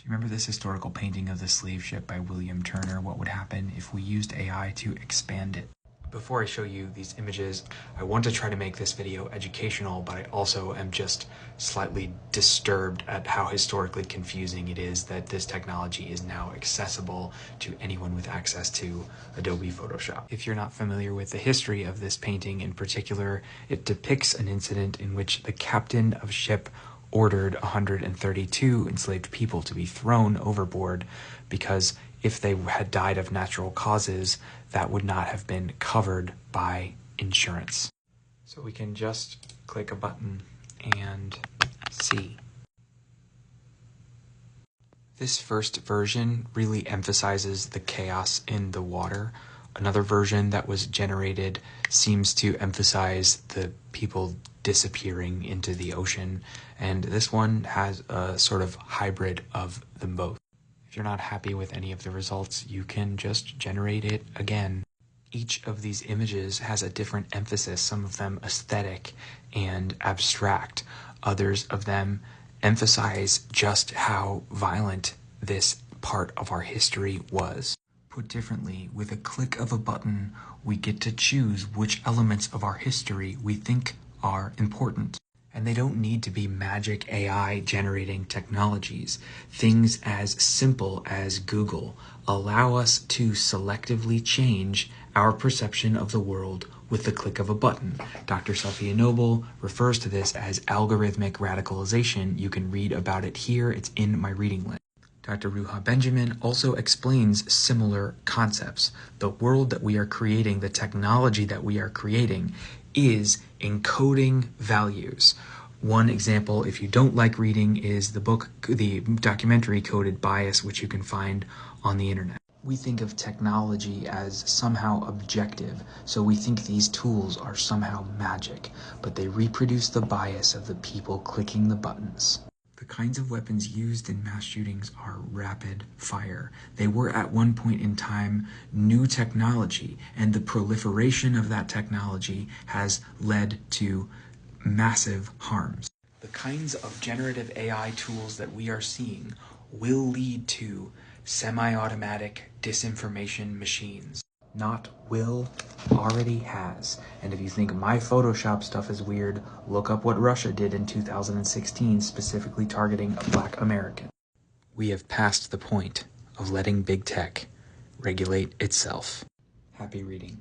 you remember this historical painting of the slave ship by William Turner? What would happen if we used AI to expand it? Before I show you these images, I want to try to make this video educational, but I also am just slightly disturbed at how historically confusing it is that this technology is now accessible to anyone with access to Adobe Photoshop. If you're not familiar with the history of this painting in particular, it depicts an incident in which the captain of ship ordered 132 enslaved people to be thrown overboard because if they had died of natural causes, that would not have been covered by insurance. So we can just click a button and see. This first version really emphasizes the chaos in the water. Another version that was generated seems to emphasize the people disappearing into the ocean, and this one has a sort of hybrid of them both. If you're not happy with any of the results, you can just generate it again. Each of these images has a different emphasis, some of them aesthetic and abstract. Others of them emphasize just how violent this part of our history was. Put differently, with a click of a button, we get to choose which elements of our history we think are important. And they don't need to be magic AI generating technologies. Things as simple as Google allow us to selectively change our perception of the world with the click of a button. Dr. Sophia Noble refers to this as algorithmic radicalization. You can read about it here. It's in my reading list. Dr. Ruha Benjamin also explains similar concepts. The world that we are creating, the technology that we are creating, is encoding values. One example, if you don't like reading, is the documentary Coded Bias, which you can find on the internet. We think of technology as somehow objective, so we think these tools are somehow magic, but they reproduce the bias of the people clicking the buttons. The kinds of weapons used in mass shootings are rapid fire. They were at one point in time new technology, and the proliferation of that technology has led to massive harms. The kinds of generative AI tools that we are seeing will lead to semi-automatic disinformation machines. Not will, already has. And if you think my Photoshop stuff is weird, look up what Russia did in 2016, specifically targeting a Black American. We have passed the point of letting big tech regulate itself. Happy reading.